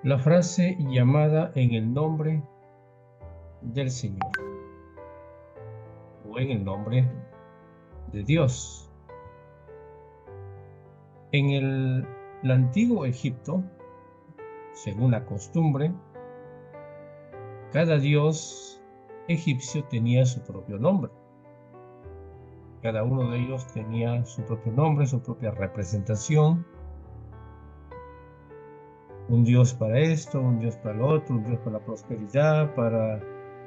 La frase llamada en el nombre del Señor o en el nombre de Dios. En el antiguo Egipto, según la costumbre, cada dios egipcio tenía su propio nombre. Cada uno de ellos tenía su propio nombre, su propia representación. Un dios para esto, un dios para lo otro, un dios para la prosperidad,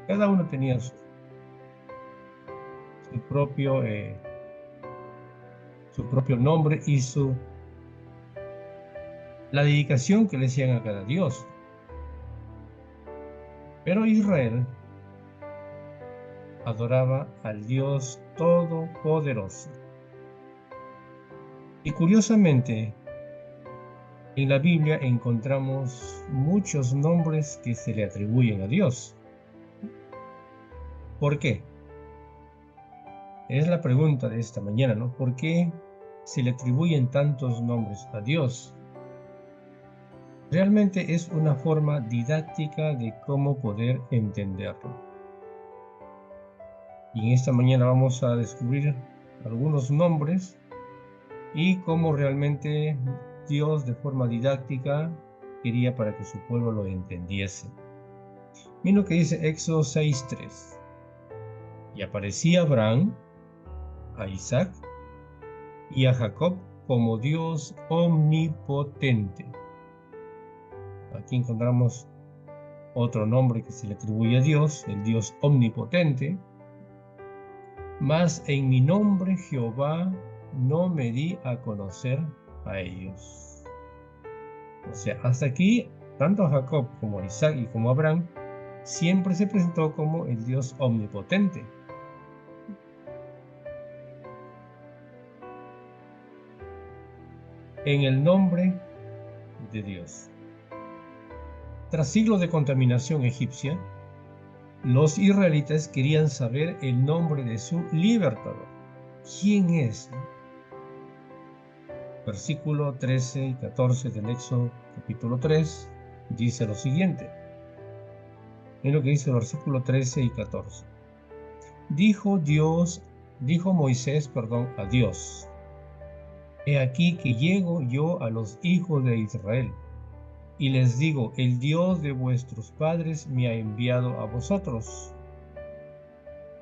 Cada uno tenía su propio nombre y la dedicación que le hacían a cada dios. Pero Israel adoraba al Dios Todopoderoso. Y curiosamente, en la Biblia encontramos muchos nombres que se le atribuyen a Dios. ¿Por qué? Es la pregunta de esta mañana, ¿no? ¿Por qué se le atribuyen tantos nombres a Dios? Realmente es una forma didáctica de cómo poder entenderlo. Y en esta mañana vamos a descubrir algunos nombres y cómo realmente Dios de forma didáctica quería para que su pueblo lo entendiese. Miren lo que dice Éxodo 6:3. Y aparecía Abraham, a Isaac y a Jacob como Dios omnipotente. Aquí encontramos otro nombre que se le atribuye a Dios, el Dios omnipotente. Mas en mi nombre Jehová no me di a conocer a ellos. O sea, hasta aquí, tanto a Jacob como a Isaac y como a Abraham, siempre se presentó como el Dios omnipotente. En el nombre de Dios. Tras siglos de contaminación egipcia, los israelitas querían saber el nombre de su libertador. ¿Quién es? Versículo 13 y 14 del Éxodo capítulo 3 dice lo siguiente. Es lo que dice el versículo 13 y 14. Dijo Moisés, a Dios: He aquí que llego yo a los hijos de Israel, y les digo: el Dios de vuestros padres me ha enviado a vosotros.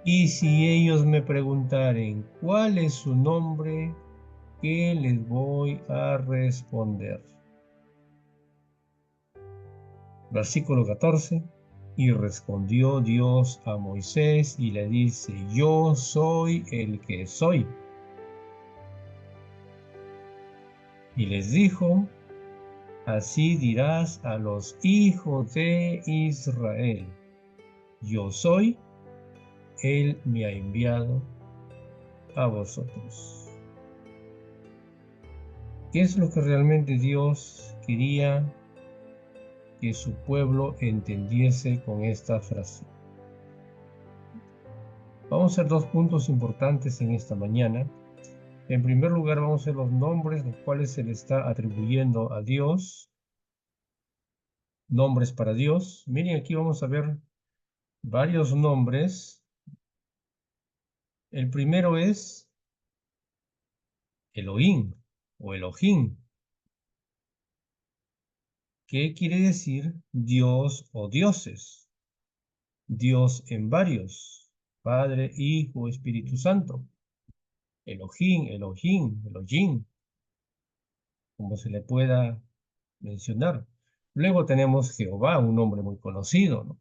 Y si ellos me preguntaren cuál es su nombre, ¿qué les voy a responder? Versículo 14. Y respondió Dios a Moisés y le dice: Yo soy el que soy. Y les dijo: Así dirás a los hijos de Israel: Yo soy, Él me ha enviado a vosotros. ¿Qué es lo que realmente Dios quería que su pueblo entendiese con esta frase? Vamos a hacer dos puntos importantes en esta mañana. En primer lugar, vamos a ver los nombres los cuales se le está atribuyendo a Dios. Nombres para Dios. Miren, aquí vamos a ver varios nombres. El primero es Elohim o Elohim, que quiere decir Dios o dioses. Dios en varios, Padre, Hijo, Espíritu Santo. Elohim, Elohim, Elohim, como se le pueda mencionar. Luego tenemos Jehová, un nombre muy conocido, ¿no?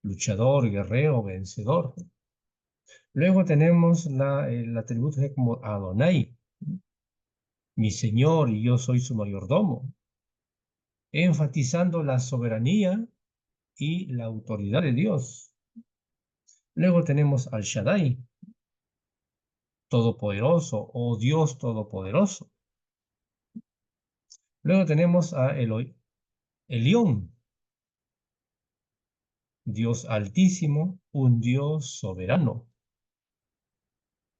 Luchador, guerrero, vencedor. Luego tenemos el atributo como Adonai, mi Señor y yo soy su mayordomo, enfatizando la soberanía y la autoridad de Dios. Luego tenemos al Shaddai, todopoderoso o Dios todopoderoso. Luego tenemos a Elión, Dios altísimo, un Dios soberano.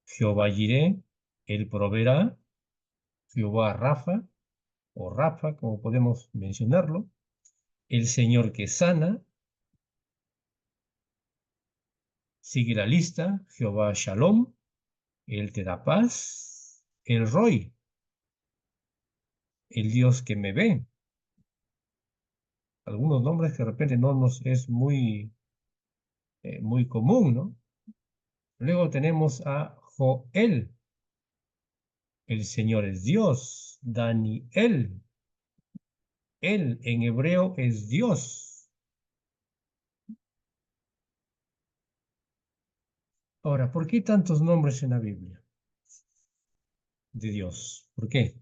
Jehová Jireh, él proveerá. Jehová Rafa, o Rafa, como podemos mencionarlo, el Señor que sana, sigue la lista, Jehová Shalom, Él te da paz, el Roy, el Dios que me ve. Algunos nombres que de repente no nos es muy común, ¿no? Luego tenemos a Joel, el Señor es Dios, Daniel, Él en hebreo es Dios. Ahora, ¿por qué tantos nombres en la Biblia de Dios? ¿Por qué?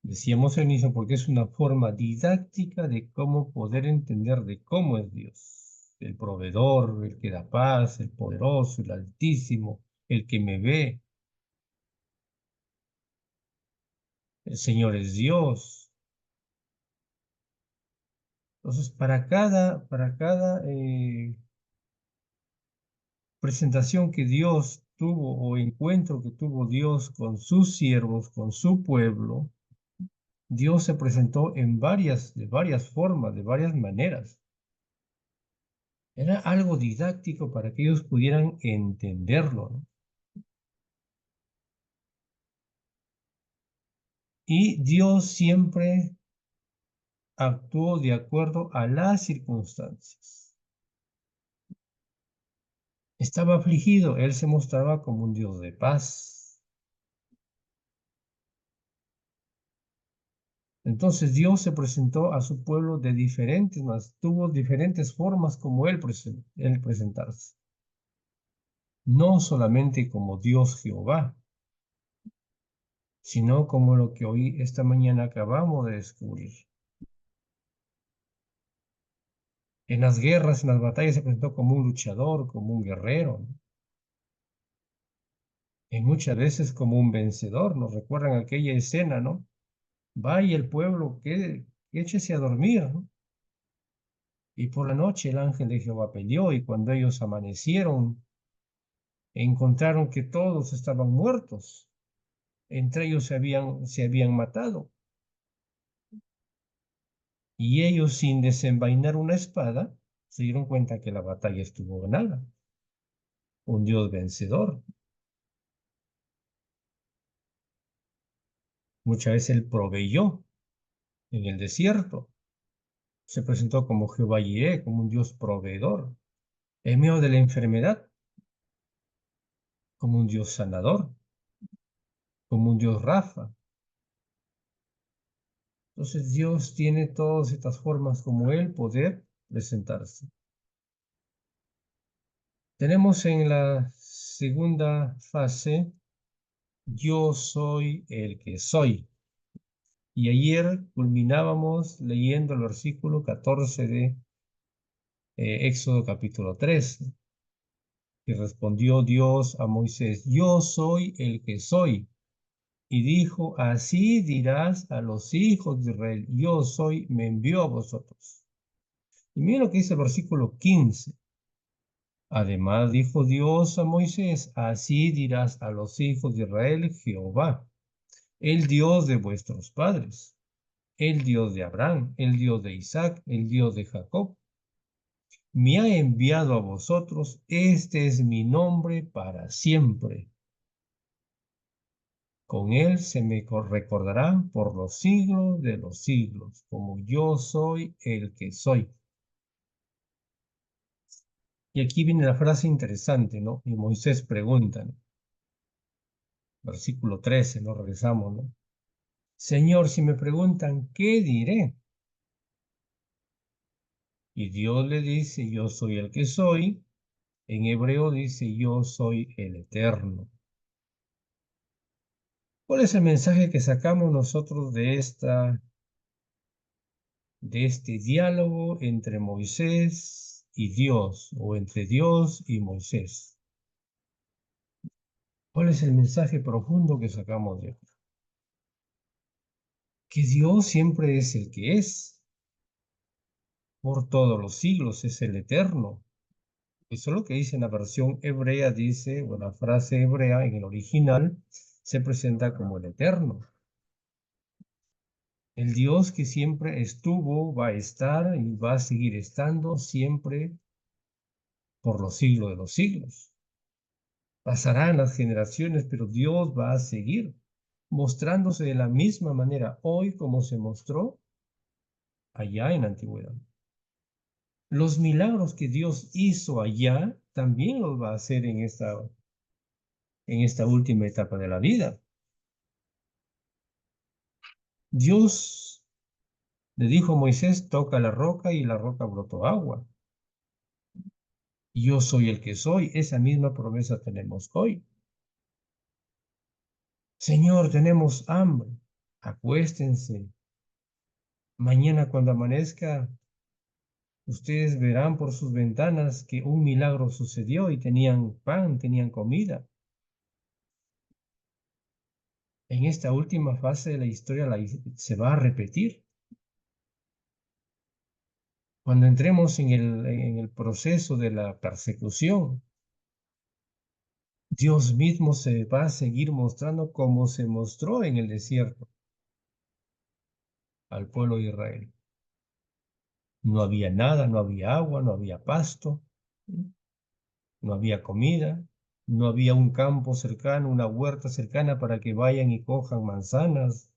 Decíamos al inicio, porque es una forma didáctica de cómo poder entender de cómo es Dios. El proveedor, el que da paz, el poderoso, el altísimo, el que me ve. El Señor es Dios. Entonces, para cada presentación que Dios tuvo o encuentro que tuvo Dios con sus siervos, con su pueblo, Dios se presentó de varias formas, de varias maneras. Era algo didáctico para que ellos pudieran entenderlo, ¿no? Y Dios siempre actuó de acuerdo a las circunstancias. Estaba afligido, Él se mostraba como un Dios de paz. Entonces Dios se presentó a su pueblo de diferentes maneras, tuvo diferentes formas como él presentarse. No solamente como Dios Jehová, sino como lo que hoy, esta mañana acabamos de descubrir. En las guerras, en las batallas se presentó como un luchador, como un guerrero, ¿no? Y muchas veces como un vencedor. Nos recuerdan aquella escena, ¿no? Vaya el pueblo, que échese a dormir, ¿no? Y por la noche el ángel de Jehová peleó y cuando ellos amanecieron, encontraron que todos estaban muertos. Entre ellos se habían matado. Y ellos, sin desenvainar una espada, se dieron cuenta que la batalla estuvo ganada. Un Dios vencedor. Muchas veces Él proveyó en el desierto. Se presentó como Jehová Jireh, como un Dios proveedor. En medio de la enfermedad, como un Dios sanador, como un Dios Rafa. Entonces Dios tiene todas estas formas como Él poder presentarse. Tenemos en la segunda fase, yo soy el que soy. Y ayer culminábamos leyendo el versículo 14 de Éxodo capítulo 3. Y respondió Dios a Moisés, yo soy el que soy. Y dijo, así dirás a los hijos de Israel, yo soy, me envió a vosotros. Y mira lo que dice el versículo 15. Además dijo Dios a Moisés, así dirás a los hijos de Israel, Jehová, el Dios de vuestros padres, el Dios de Abraham, el Dios de Isaac, el Dios de Jacob, me ha enviado a vosotros, este es mi nombre para siempre. Con él se me recordará por los siglos de los siglos, como yo soy el que soy. Y aquí viene la frase interesante, ¿no? Y Moisés pregunta, ¿no? Versículo 13, ¿no? Regresamos, ¿no? Señor, si me preguntan, ¿qué diré? Y Dios le dice, yo soy el que soy. En hebreo dice, yo soy el eterno. ¿Cuál es el mensaje que sacamos nosotros de este diálogo entre Moisés y Dios, o entre Dios y Moisés? ¿Cuál es el mensaje profundo que sacamos de esto? Que Dios siempre es el que es, por todos los siglos, es el eterno. Eso es lo que dice en la versión hebrea, dice, o la frase hebrea en el original, se presenta como el eterno. El Dios que siempre estuvo, va a estar y va a seguir estando siempre por los siglos de los siglos. Pasarán las generaciones, pero Dios va a seguir mostrándose de la misma manera hoy como se mostró allá en la antigüedad. Los milagros que Dios hizo allá también los va a hacer en esta última etapa de la vida. Dios le dijo a Moisés, toca la roca y la roca brotó agua. Yo soy el que soy, esa misma promesa tenemos hoy. Señor, tenemos hambre, acuéstense. Mañana cuando amanezca, ustedes verán por sus ventanas que un milagro sucedió y tenían pan, tenían comida. En esta última fase de la historia se va a repetir. Cuando entremos en el proceso de la persecución, Dios mismo se va a seguir mostrando como se mostró en el desierto al pueblo de Israel. No había nada, no había agua, no había pasto, no había comida, no había un campo cercano, una huerta cercana para que vayan y cojan manzanas,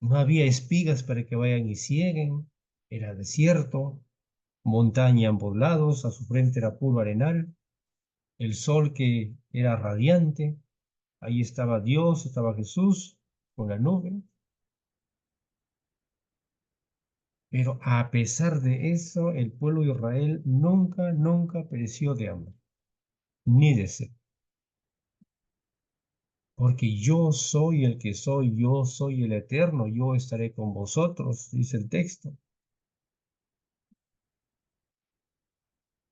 no había espigas para que vayan y cieguen, era desierto, montaña a ambos lados, a su frente era puro arenal, el sol que era radiante, ahí estaba Dios, estaba Jesús con la nube. Pero a pesar de eso, el pueblo de Israel nunca pereció de hambre, ni de sed. Porque yo soy el que soy, yo soy el eterno, yo estaré con vosotros, dice el texto.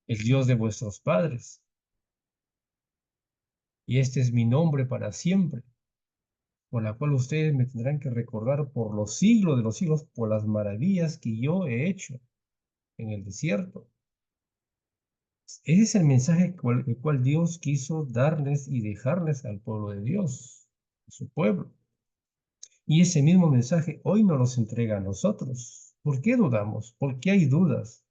El Dios de vuestros padres. Y este es mi nombre para siempre, por la cual ustedes me tendrán que recordar por los siglos de los siglos, por las maravillas que yo he hecho en el desierto. Ese es el mensaje el cual Dios quiso darles y dejarles al pueblo de Dios, a su pueblo. Y ese mismo mensaje hoy nos los entrega a nosotros. ¿Por qué dudamos? ¿Por qué hay dudas?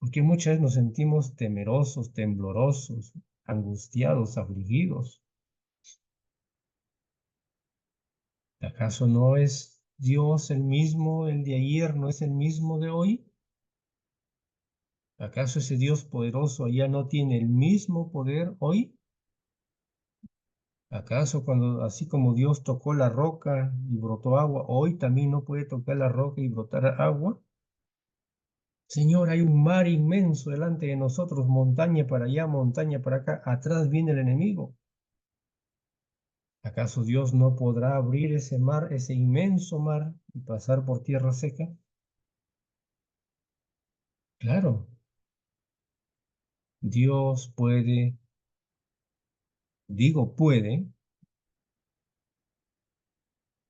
Porque muchas veces nos sentimos temerosos, temblorosos, angustiados, afligidos. ¿Acaso no es Dios el mismo, el de ayer, no es el mismo de hoy? ¿Acaso ese Dios poderoso allá no tiene el mismo poder hoy? ¿Acaso cuando, así como Dios tocó la roca y brotó agua, hoy también no puede tocar la roca y brotar agua? Señor, hay un mar inmenso delante de nosotros, montaña para allá, montaña para acá, atrás viene el enemigo. ¿Acaso Dios no podrá abrir ese mar, ese inmenso mar, y pasar por tierra seca? Claro, Dios puede, digo puede,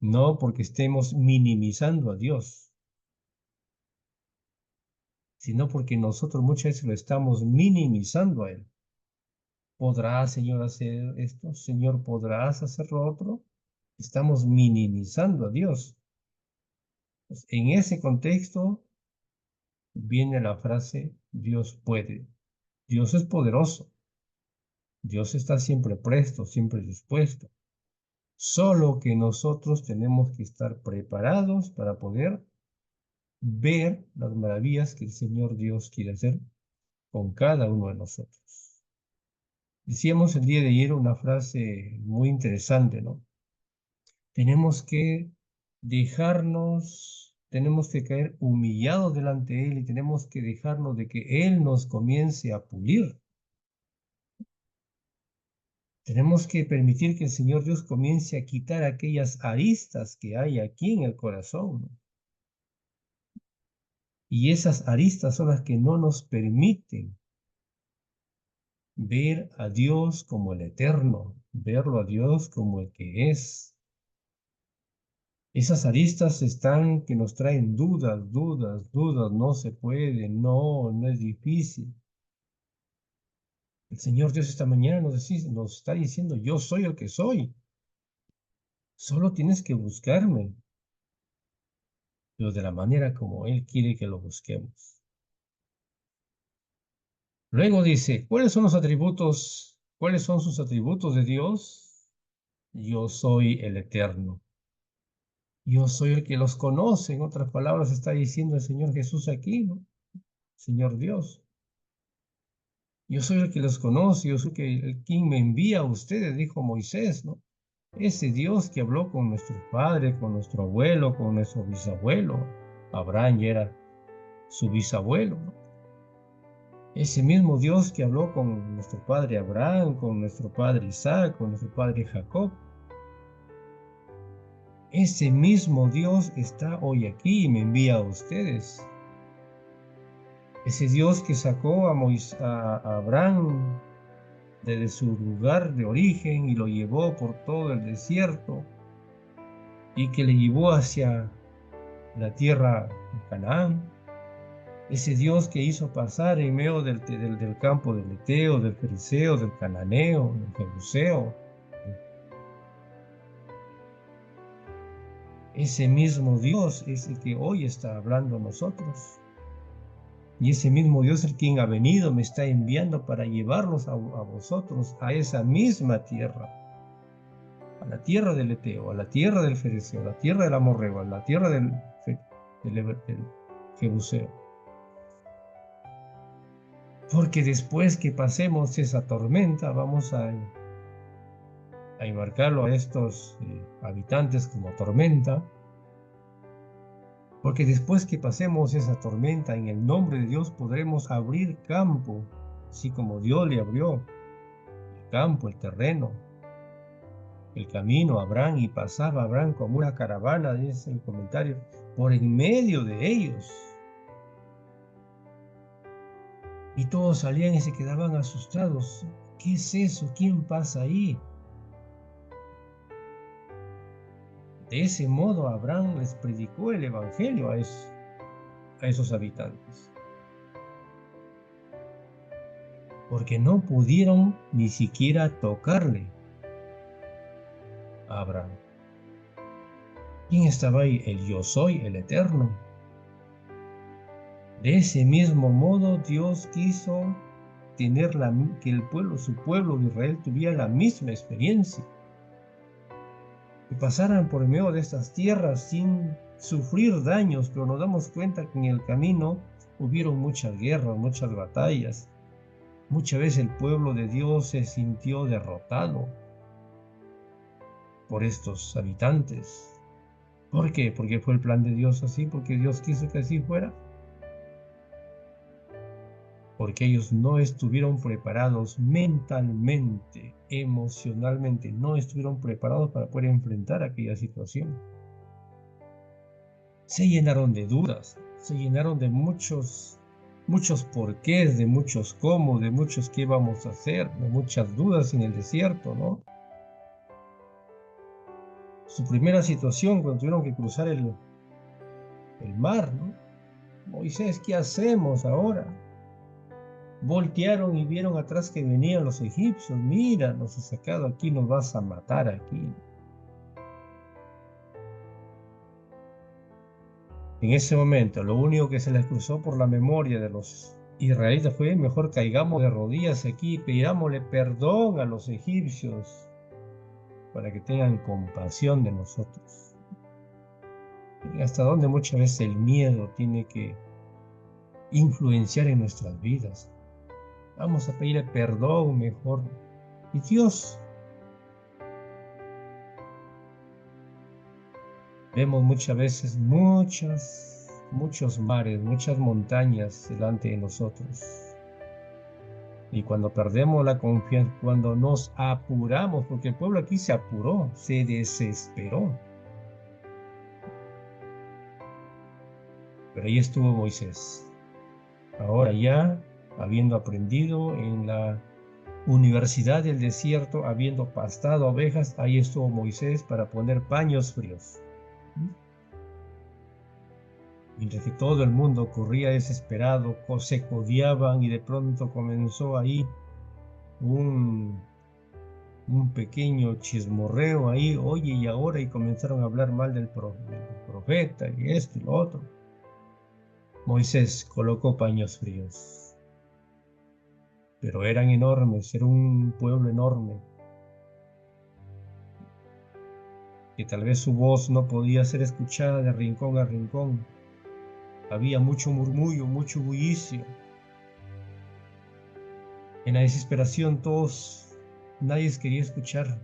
no porque estemos minimizando a Dios, sino porque nosotros muchas veces lo estamos minimizando a Él. ¿Podrás, Señor, hacer esto? Señor, ¿podrás hacer lo otro? Estamos minimizando a Dios. Pues, en ese contexto viene la frase Dios puede. Dios es poderoso. Dios está siempre presto, siempre dispuesto. Solo que nosotros tenemos que estar preparados para poder ver las maravillas que el Señor Dios quiere hacer con cada uno de nosotros. Decíamos el día de ayer una frase muy interesante, ¿no? Tenemos que tenemos que caer humillados delante de Él y tenemos que dejarnos de que Él nos comience a pulir. Tenemos que permitir que el Señor Dios comience a quitar aquellas aristas que hay aquí en el corazón, ¿no? Y esas aristas son las que no nos permiten ver a Dios como el eterno, verlo a Dios como el que es. Esas aristas están que nos traen dudas, no se puede, no es difícil. El Señor Dios esta mañana nos está diciendo, yo soy el que soy. Solo tienes que buscarme, pero de la manera como Él quiere que lo busquemos. Luego dice, ¿cuáles son los atributos? ¿Cuáles son sus atributos de Dios? Yo soy el Eterno. Yo soy el que los conoce. En otras palabras, está diciendo el Señor Jesús aquí, ¿no? Señor Dios. Yo soy el que los conoce, yo soy quien me envía a ustedes, dijo Moisés, ¿no? Ese Dios que habló con nuestro padre, con nuestro abuelo, con nuestro bisabuelo. Abraham ya era su bisabuelo, ¿no? Ese mismo Dios que habló con nuestro padre Abraham, con nuestro padre Isaac, con nuestro padre Jacob. Ese mismo Dios está hoy aquí y me envía a ustedes. Ese Dios que sacó a Abraham desde su lugar de origen y lo llevó por todo el desierto y que le llevó hacia la tierra de Canaán. Ese Dios que hizo pasar en medio del campo del Eteo, del Fereceo, del Cananeo, del Jebuseo. Ese mismo Dios es el que hoy está hablando a nosotros. Y ese mismo Dios el quien ha venido me está enviando para llevarlos a vosotros a esa misma tierra. A la tierra del Eteo, a la tierra del Fereceo, a la tierra del Amorreo, a la tierra del Jebuseo. Porque después que pasemos esa tormenta, vamos a enmarcarlo a estos habitantes como tormenta. Porque después que pasemos esa tormenta, en el nombre de Dios podremos abrir campo, así como Dios le abrió el campo, el terreno, el camino a Abraham, y pasaba Abraham como una caravana, dice el comentario, por en medio de ellos. Y todos salían y se quedaban asustados. ¿Qué es eso? ¿Quién pasa ahí? De ese modo Abraham les predicó el evangelio a esos habitantes. Porque no pudieron ni siquiera tocarle a Abraham. ¿Quién estaba ahí? El yo soy, el eterno. De ese mismo modo Dios quiso tener que el pueblo, su pueblo de Israel, tuviera la misma experiencia. Que pasaran por medio de estas tierras sin sufrir daños, pero nos damos cuenta que en el camino hubieron muchas guerras, muchas batallas. Muchas veces el pueblo de Dios se sintió derrotado por estos habitantes. ¿Por qué? Porque fue el plan de Dios así, porque Dios quiso que así fuera. Porque ellos no estuvieron preparados mentalmente, emocionalmente, no estuvieron preparados para poder enfrentar aquella situación. Se llenaron de dudas, se llenaron de muchos porqués, de muchos cómo, de muchos qué vamos a hacer, de muchas dudas en el desierto, ¿no? Su primera situación cuando tuvieron que cruzar el mar, ¿no? Moisés, ¿qué hacemos ahora? Voltearon y vieron atrás que venían los egipcios. Mira, nos has sacado aquí, nos vas a matar aquí. En ese momento, lo único que se les cruzó por la memoria de los israelitas fue: mejor caigamos de rodillas aquí y pidámosle perdón a los egipcios para que tengan compasión de nosotros. Y hasta donde muchas veces el miedo tiene que influenciar en nuestras vidas. Vamos a pedirle perdón mejor. Y Dios, vemos muchas veces muchos mares, muchas montañas delante de nosotros. Y cuando perdemos la confianza, cuando nos apuramos, porque el pueblo aquí se apuró, se desesperó. Pero ahí estuvo Moisés. Ahora ya, habiendo aprendido en la Universidad del Desierto, habiendo pastado ovejas, ahí estuvo Moisés para poner paños fríos. Mientras que todo el mundo corría desesperado, se codeaban, y de pronto comenzó ahí un un pequeño chismorreo ahí, oye, y ahora, y comenzaron a hablar mal del profeta, y esto y lo otro. Moisés colocó paños fríos, pero eran enormes, era un pueblo enorme, que tal vez su voz no podía ser escuchada de rincón a rincón. Había mucho murmullo, mucho bullicio. En la desesperación nadie quería escuchar.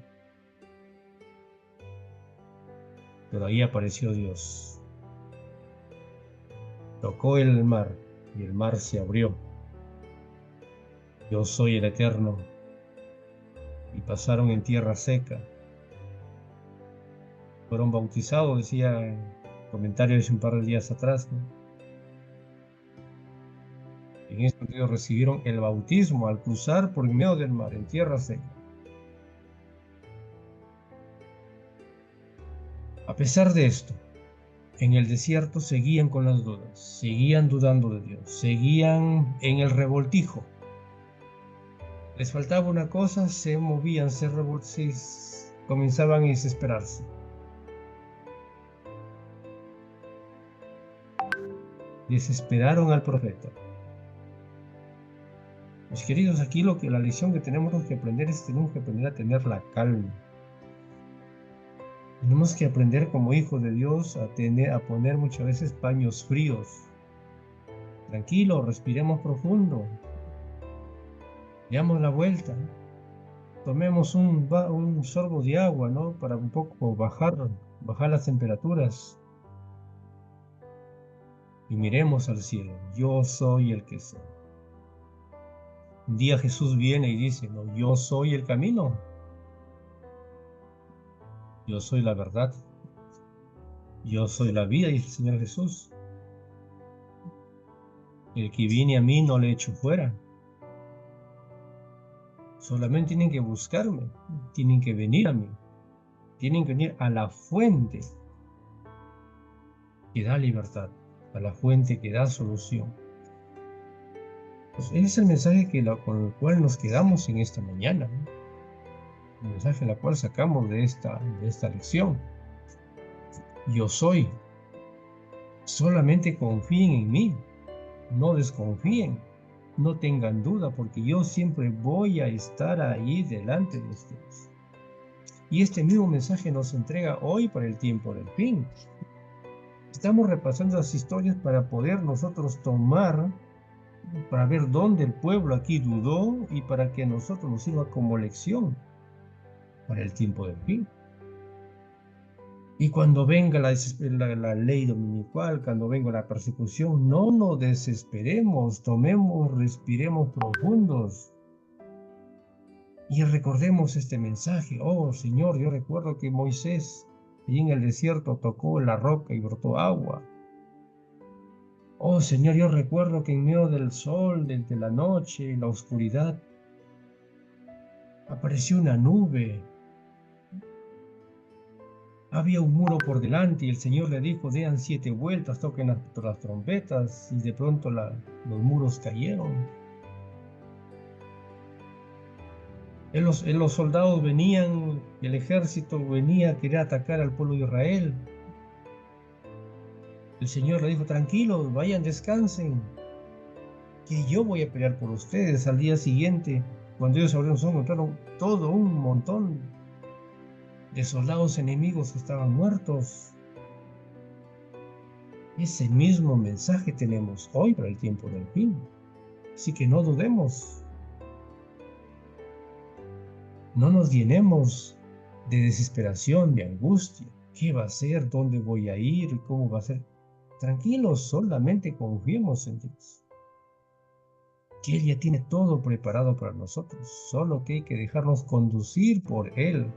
Pero ahí apareció Dios. Tocó el mar y el mar se abrió. Yo soy el Eterno. Y pasaron en tierra seca. Fueron bautizados, decía en comentarios un par de días atrás, ¿no? En ese sentido recibieron el bautismo al cruzar por el medio del mar, en tierra seca. A pesar de esto, en el desierto seguían con las dudas, seguían dudando de Dios, seguían en el revoltijo. Les faltaba una cosa, se movían, comenzaban a desesperarse. Desesperaron al profeta. Mis queridos, aquí la lección que tenemos que aprender es tenemos que aprender a tener la calma. Tenemos que aprender como hijos de Dios a poner muchas veces paños fríos. Tranquilo, respiremos profundo. Demos la vuelta. Tomemos un sorbo de agua, ¿no? Para un poco bajar las temperaturas. Y miremos al cielo. Yo soy el que soy. Un día Jesús viene y dice, no, yo soy el camino. Yo soy la verdad. Yo soy la vida, dice el Señor Jesús. El que viene a mí no le echo fuera. Solamente tienen que buscarme. Tienen que venir a mí. Tienen que venir a la fuente que da libertad. A la fuente que da solución. Pues ese es el mensaje con el cual nos quedamos en esta mañana, ¿no? El mensaje el cual sacamos de esta lección. Yo soy. Solamente confíen en mí. No desconfíen. No tengan duda, porque yo siempre voy a estar ahí delante de ustedes. Y este mismo mensaje nos entrega hoy para el tiempo del fin. Estamos repasando las historias para poder nosotros tomar, para ver dónde el pueblo aquí dudó y para que a nosotros nos sirva como lección para el tiempo del fin. Y cuando venga la ley dominical, cuando venga la persecución, no nos desesperemos, respiremos profundos y recordemos este mensaje. Oh Señor, yo recuerdo que Moisés allí en el desierto tocó la roca y brotó agua. Oh Señor, yo recuerdo que en medio del sol, de la noche, la oscuridad, apareció una nube. Había un muro por delante y el Señor le dijo, den 7 vueltas, toquen las trompetas, y de pronto los muros cayeron. Los soldados venían, el ejército venía a querer atacar al pueblo de Israel. El Señor le dijo, tranquilos, vayan, descansen, que yo voy a pelear por ustedes. Al día siguiente, cuando ellos abrieron los ojos, encontraron todo un montón de soldados enemigos que estaban muertos. Ese mismo mensaje tenemos hoy para el tiempo del fin. Así que no dudemos. No nos llenemos de desesperación, de angustia. ¿Qué va a ser? ¿Dónde voy a ir? ¿Cómo va a ser? Tranquilos, solamente confiemos en Dios. Que Él ya tiene todo preparado para nosotros. Solo que hay que dejarnos conducir por Él.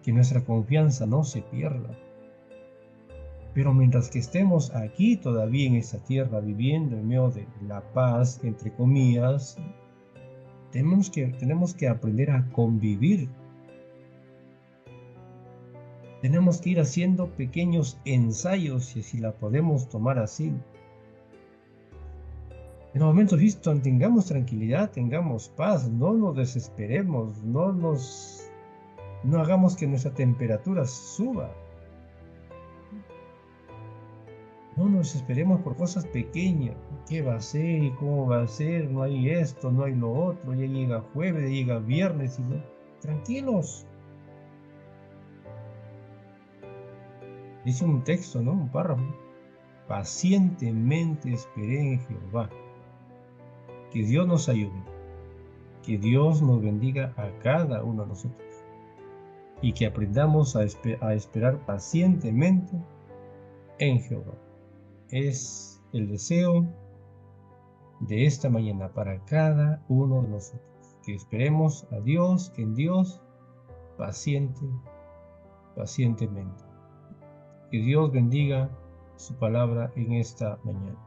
Que nuestra confianza no se pierda. Pero mientras que estemos aquí todavía en esta tierra, viviendo en medio de la paz, entre comillas, tenemos que aprender a convivir. Tenemos que ir haciendo pequeños ensayos, si la podemos tomar así. En los momentos vistos tengamos tranquilidad, tengamos paz, no nos desesperemos, no hagamos que nuestra temperatura suba. No nos desesperemos por cosas pequeñas. ¿Qué va a ser y cómo va a ser? No hay esto, no hay lo otro. Ya llega jueves, ya llega viernes y no. Tranquilos. Dice un texto, ¿no? Un párrafo. Pacientemente esperé en Jehová. Que Dios nos ayude. Que Dios nos bendiga a cada uno de nosotros. Y que aprendamos a esperar pacientemente en Jehová. Es el deseo de esta mañana para cada uno de nosotros. Que esperemos a Dios, que en Dios, pacientemente. Que Dios bendiga su palabra en esta mañana.